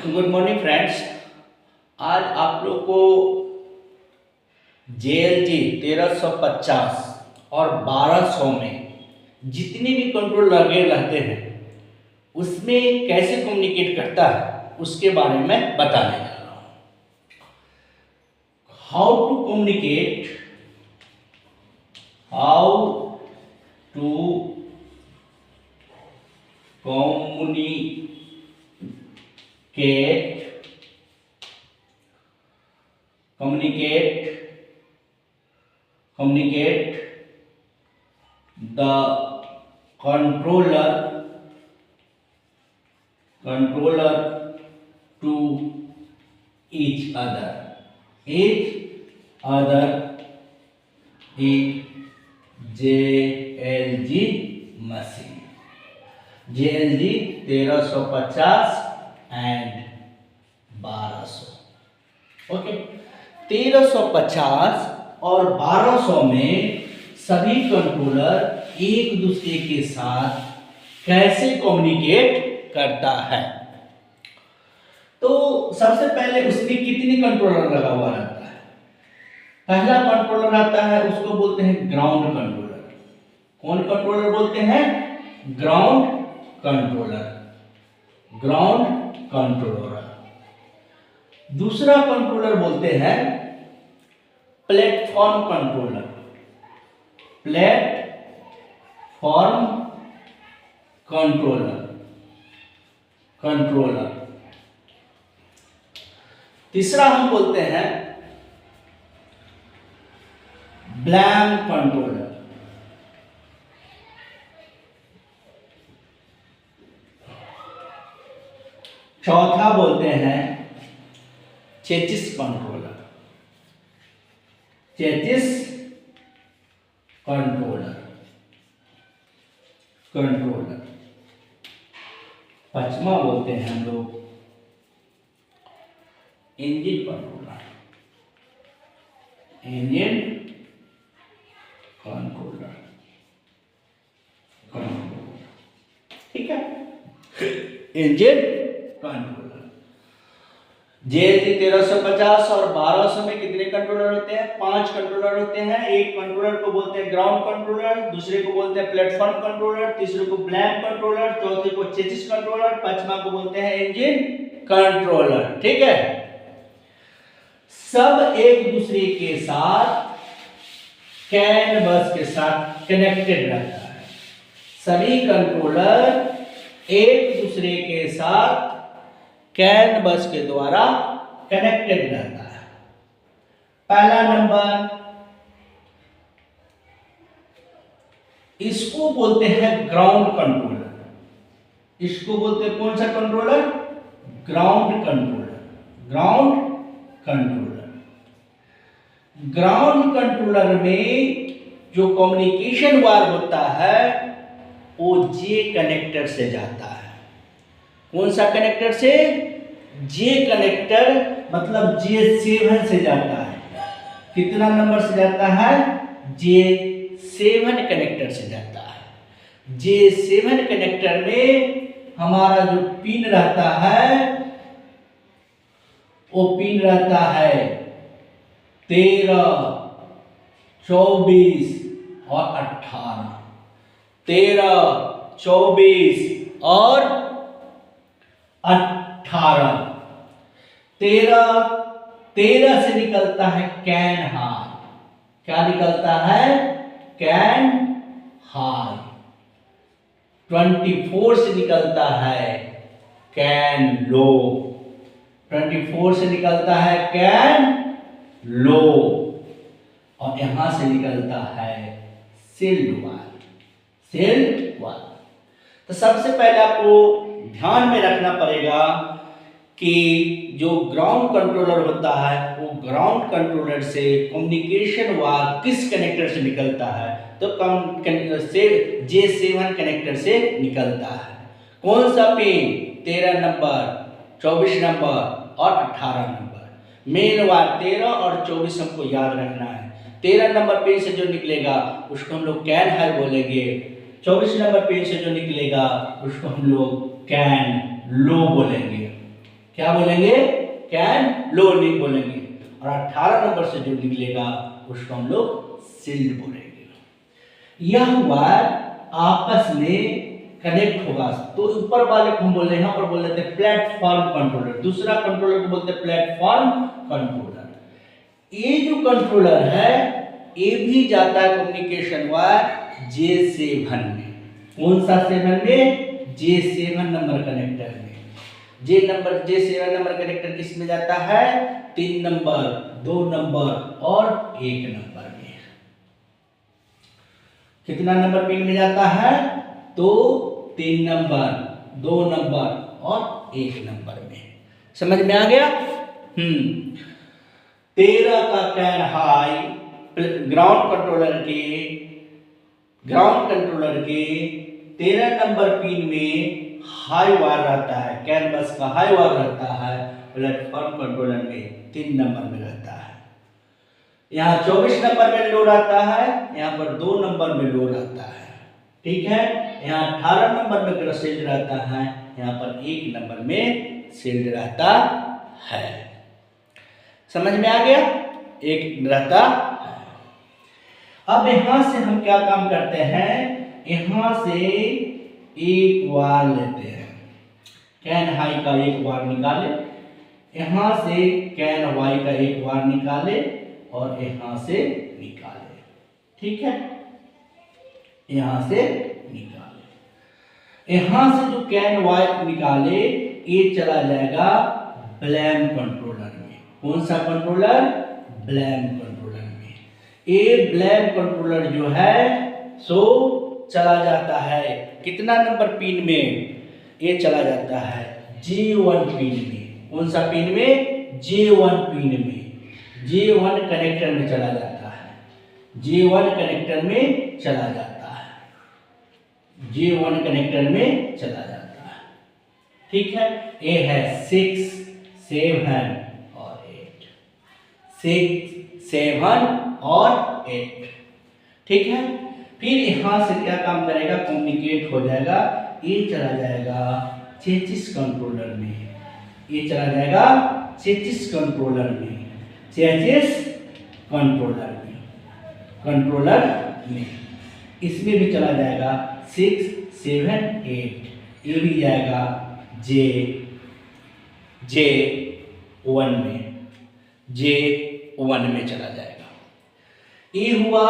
Good morning friends. आज आप लोग को JLG 1350 और 1200 में जितने भी कंट्रोल लगे रहते हैं उसमें कैसे कम्युनिकेट करता है उसके बारे में बताने जा रहा हूँ। How to communicate communicate the controller to each other in JLG machine. JLG 1350 and 1200। Okay, 1350 और 1200 में सभी कंट्रोलर एक दूसरे के साथ कैसे कम्युनिकेट करता है। तो सबसे पहले उसमें कितने कंट्रोलर लगा हुआ रहता है। पहला कंट्रोलर आता है उसको बोलते हैं ग्राउंड कंट्रोलर। कौन कंट्रोलर बोलते हैं? Ground controller. दूसरा कंट्रोलर बोलते हैं प्लेटफॉर्म कंट्रोलर। तीसरा हम बोलते हैं ब्लैम कंट्रोलर। चौथा बोलते हैं चेसिस कंट्रोलर। पांचवा बोलते हैं हम लोग इंजन कंट्रोलर। ठीक है, इंजन कंट्रोलर। JLG 1350 और 1200 में कितने कंट्रोलर होते हैं? 5 कंट्रोलर होते हैं। एक कंट्रोलर को बोलते हैं ग्राउंड कंट्रोलर, दूसरे को बोलते हैं प्लेटफॉर्म कंट्रोलर, तीसरे को ब्लैम कंट्रोलर, चौथे को चेसिस कंट्रोलर, पांचवा को बोलते हैं इंजन कंट्रोलर। ठीक है, सब एक दूसरे के साथ कैन बस के साथ कनेक्टेड रहता है। सभी कंट्रोलर एक दूसरे के साथ कैन बस के द्वारा कनेक्टेड रहता है। पहला नंबर, इसको बोलते हैं ग्राउंड कंट्रोलर। इसको बोलते हैं कौन सा कंट्रोलर? ग्राउंड कंट्रोलर में जो कम्युनिकेशन वायर होता है वो जे कनेक्टर से जाता है। कौन सा कनेक्टर से? जे कनेक्टर, मतलब J7 से जाता है। कितना नंबर से जाता है? J7 कनेक्टर से जाता है। J7 कनेक्टर में हमारा जो पिन रहता है वो पिन रहता है 13, 24 और 18। 13, 24 और 18। 13 से निकलता है कैन हाई। क्या निकलता है? Can high. 24 से निकलता है कैन लो। 24 से निकलता है कैन लो और यहां से निकलता है सेल वाल। तो सबसे पहले आपको ध्यान में रखना पड़ेगा कि जो ग्राउंड कंट्रोलर होता है वो ग्राउंड कंट्रोलर से कम्युनिकेशन वायर किस कनेक्टर से निकलता है? तो J7 कनेक्टर से निकलता है। कौन सा पिन? 13 नंबर, 24 नंबर और 18 नंबर। मेन वायर 13 और 24 हमको याद रखना है। 13 नंबर पिन से जो निकलेगा उसको हम लोग कैन हाई बोलेंगे। 24 नंबर पिन से जो निकलेगा उसको हम लोग कैन लो बोलेंगे। क्या बोलेंगे, कैन लो नहीं बोलेंगे। और 18 नंबर से जो निकलेगा उसको हम लोग सील्ड बोलेंगे। यह वायर आपस में कनेक्ट होगा तो ऊपर वाले को हम बोल रहे हैं, यहाँ पर बोल देते हैं प्लेटफॉर्म कंट्रोलर, दूसरा कंट्रोलर को बोलते हैं प्लेटफॉर्म कंट्रोलर। ये जो कंट्रोलर है ये भी जाता है कम्युनिकेशन वायर J7 में। कौन सा 7 में, J7 नंबर कनेक्टर में। J7 नंबर कनेक्टर किस में जाता है, 3 नंबर, 2 नंबर और 1 नंबर में। कितना नंबर पिन में जाता है, तो 3 नंबर, 2 नंबर और 1 नंबर में। समझ में आ गया। 13 का कैन हाई ग्राउंड कंट्रोलर के 13 नंबर पिन में हाई वायर रहता है, कैन बस का हाई वायर रहता है, प्लेटफॉर्म कंट्रोलर में 3 नंबर में रहता है। यहाँ 24 नंबर में लो रहता है, यहाँ पर 2 नंबर में लो रहता है, ठीक है। यहाँ 18 नंबर में सील्ड रहता है, यहाँ पर 1 नंबर में सील्ड रहता है। समझ में आ गया, एक रहता है। अब यहाँ से हम क्या काम करते हैं, यहाँ से एक वायर लेते हैं, कैन हाई का एक वायर निकाले, यहाँ से कैन वाई का एक वायर निकाले और यहाँ से निकाले, ठीक है। यहाँ से निकाले, यहाँ से जो कैन वायर निकाले ये चला जाएगा ब्लैम कंट्रोलर में। कौन सा कंट्रोलर, ब्लैम कंट्रोलर में। ये ब्लैम कंट्रोलर जो है सो चला जाता है कितना नंबर पिन में, ये चला जाता है J1 पिन में। कौन सा पिन में, J1 पिन में, J1 कनेक्टर में चला जाता है, J1 कनेक्टर में चला जाता है, J1 कनेक्टर में चला जाता है, ठीक है। ये है 6, 7 और 8, 6, 7 और 8, ठीक है। फिर यहाँ से क्या काम करेगा, कम्युनिकेट हो जाएगा, ये चला जाएगा चेसिस कंट्रोलर में, ये चला जाएगा चेसिस कंट्रोलर में, चेसिस कंट्रोलर में। इसमें भी चला जाएगा 6, 7, 8, ये भी जाएगा J1 में चला जाएगा। ये हुआ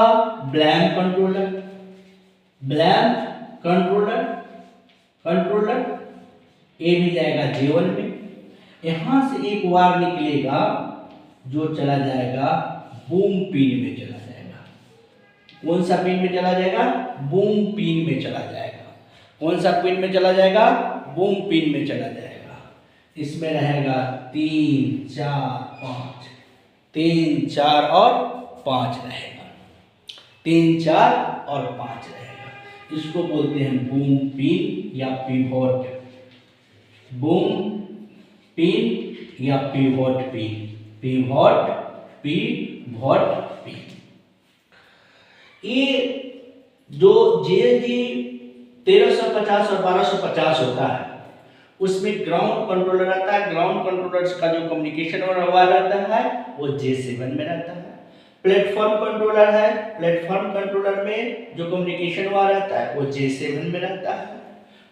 ब्लैम कंट्रोलर, ये भी जाएगा J1 में। यहाँ से एक वायर निकलेगा जो चला जाएगा बूम पिन में चला जाएगा। कौन सा पिन में चला जाएगा, बूम पिन में चला जाएगा। कौन सा पिन में चला जाएगा, बूम पिन में चला जाएगा। इसमें रहेगा 3, 4, 5, 3, 4 और 5 रहेगा, 3, 4 और 5 रहेगा। इसको बोलते हैं बूम पिन या पिवोट, बूम पिन या पिवोट पिन, पिवोट पिन। ये जो JLG 1350 और 1250 होता है उसमें ग्राउंड कंट्रोलर रहता है। ग्राउंड कंट्रोलर का जो कम्युनिकेशन वायर रहता है वो J7 में रहता है। प्लेटफॉर्म कंट्रोलर है, प्लेटफॉर्म कंट्रोलर में जो कम्युनिकेशन वायर रहता है वो J7 में रहता है।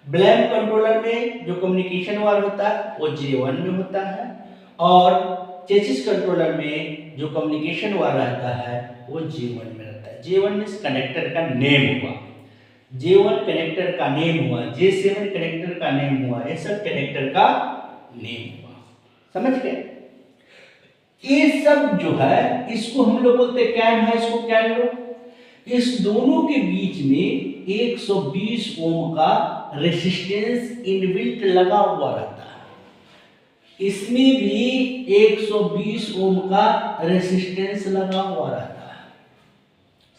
ब्लैम कंट्रोलर में जो कम्युनिकेशन वायर होता है वो J1 में होता है। और चेसिस कंट्रोलर में जो कम्युनिकेशन वायर रहता है वो J1 में रहता है। J1 इस कनेक्टर का नेम हुआ, J1 कनेक्टर का नेम हुआ, J7 कनेक्टर का नेम हुआ, ये सब कनेक्टर का नेम हुआ। समझ गए। ये सब जो है इसको हम लोग बोलते हैं कैन है, इसको कैन लो। इस दोनों के बीच में 120 ओम का रेसिस्टेंस इनबिल्ट लगा हुआ रहता है। इसमें भी 120 ओम का रेसिस्टेंस लगा हुआ रहता है,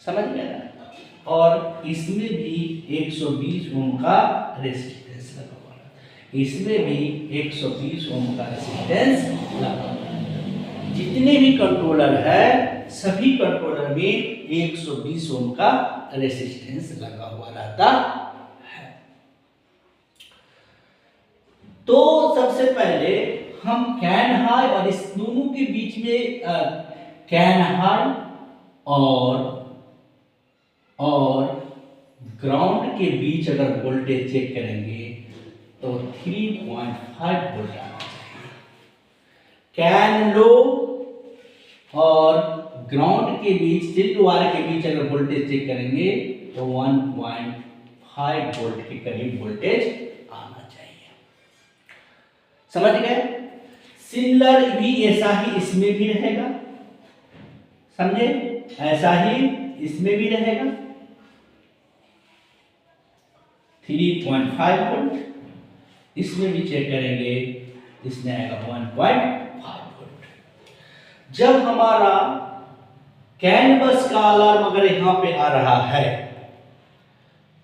समझ गए ना। और इसमें भी 120 ओम का रेसिस्टेंस लगा हुआ रहता है, इसमें भी 120 ओम का रेसिस्टेंस लगा हुआ है। जितने भी कंट्रोलर है सभी कंट्रोलर में 120 ओम का रेसिस्टेंस लगा हुआ रहता है। तो सबसे पहले हम कैन हाई और इस दोनों के बीच में कैन हाई और ग्राउंड के बीच अगर वोल्टेज चेक करेंगे तो 3.5 वोल्ट आना चाहिए। कैन लो और ग्राउंड के बीच टिल्ट वायर के बीच अगर वोल्टेज चेक करेंगे तो 1.5 वोल्ट के करीब वोल्टेज आना चाहिए। समझ गए? सिमिलर भी ऐसा ही इसमें भी रहेगा, समझे? ऐसा ही इसमें भी रहेगा 3.5 वोल्ट, इसमें भी चेक करेंगे, इसमें आएगा 1.5 वोल्ट। जब हमारा कैनवस का अलार्म अगर यहां पे आ रहा है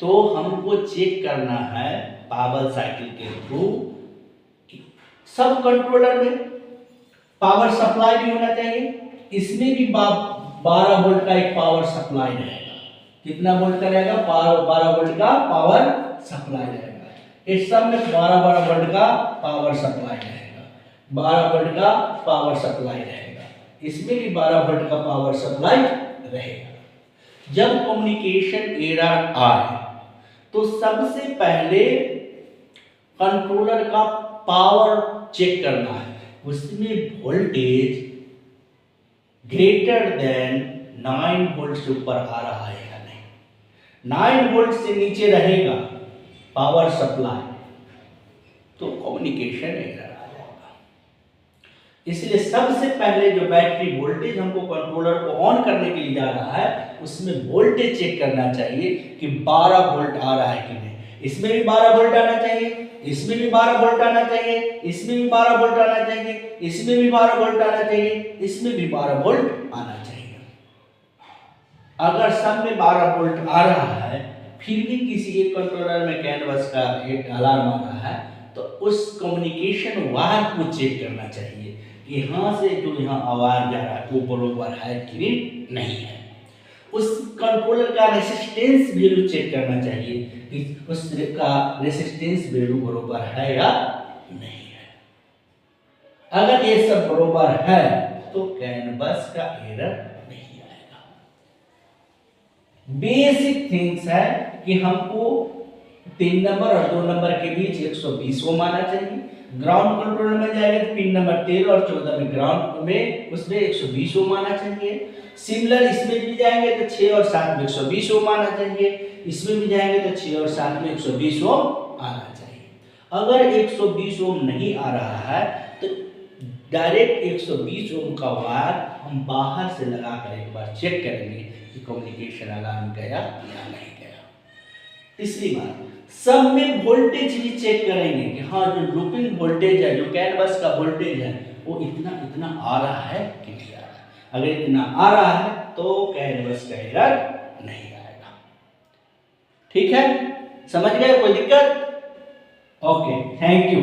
तो हमको चेक करना है पावर साइकिल के थ्रू। सब कंट्रोलर में पावर सप्लाई भी होना चाहिए, इसमें भी 12 वोल्ट का एक पावर सप्लाई रहेगा। कितना वोल्ट का रहेगा? 12 वोल्ट का पावर सप्लाई रहेगा। इस सब में 12 वोल्ट का पावर सप्लाई रहेगा, 12 वोल्ट का पावर सप्लाई रहेगा, इसमें भी 12 वोल्ट का पावर सप्लाई रहेगा। जब कम्युनिकेशन एरर आए तो सबसे पहले कंट्रोलर का पावर चेक करना है, उसमें वोल्टेज ग्रेटर देन 9 वोल्ट से ऊपर आ रहा है या नहीं। 9 वोल्ट से नीचे रहेगा पावर सप्लाई तो कम्युनिकेशन एरर आ जाएगा। इसलिए सबसे पहले जो बैटरी वोल्टेज हमको कंट्रोलर को ऑन करने के लिए जा रहा है उसमें वोल्टेज चेक करना चाहिए कि 12 वोल्ट आ रहा है कि नहीं। इसमें भी 12 वोल्ट आना चाहिए, इसमें भी 12 वोल्ट आना चाहिए, इसमें भी 12 वोल्ट आना चाहिए, इसमें भी 12 वोल्ट आना चाहिए, इसमें भी 12 वोल्ट आना चाहिए। अगर सब में 12 वोल्ट आ रहा है फिर भी किसी एक कंट्रोलर में कैनवस का एक अलार्म आ रहा है तो उस कम्युनिकेशन वायर को चेक करना चाहिए कि यहाँ से जो यहाँ आवाज जा रहा है वो बरोबर है कि नहीं है। उस कंट्रोलर का रेसिस्टेंस वैल्यू चेक करना चाहिए कि उसका रेसिस्टेंस वैल्यू बरोबर है या नहीं है। अगर ये सब बरोबर है तो कैनवस का एरर नहीं आएगा। बेसिक थिंग्स है कि हमको 3 नंबर और 2 नंबर के बीच 120 ओम आना चाहिए। ग्राउंड कंट्रोलर में जाएंगे तो पिन नंबर 13 और 14 में ग्राउंड में उसमें 120 ओम आना चाहिए। सिमिलर इसमें भी जाएंगे तो 6 और 7 में 120 ओम आना चाहिए, इसमें भी जाएंगे तो 6 और 7 में 120 ओम आना चाहिए। अगर 120 ओम नहीं आ रहा है तो डायरेक्ट 120 ओम का वायर हम बाहर से लगाकर एक बार चेक करेंगे कि कम्युनिकेशन अलार्म गया या नहीं गया। तीसरी बात, सब में वोल्टेज भी चेक करेंगे कि हाँ जो लूपिंग वोल्टेज है, जो कैनवस का वोल्टेज है वो इतना इतना आ रहा है कि नहीं आ रहा है। अगर इतना आ रहा है तो कैनवस का एरर नहीं आएगा। ठीक है, समझ गए? कोई दिक्कत? Okay, thank you.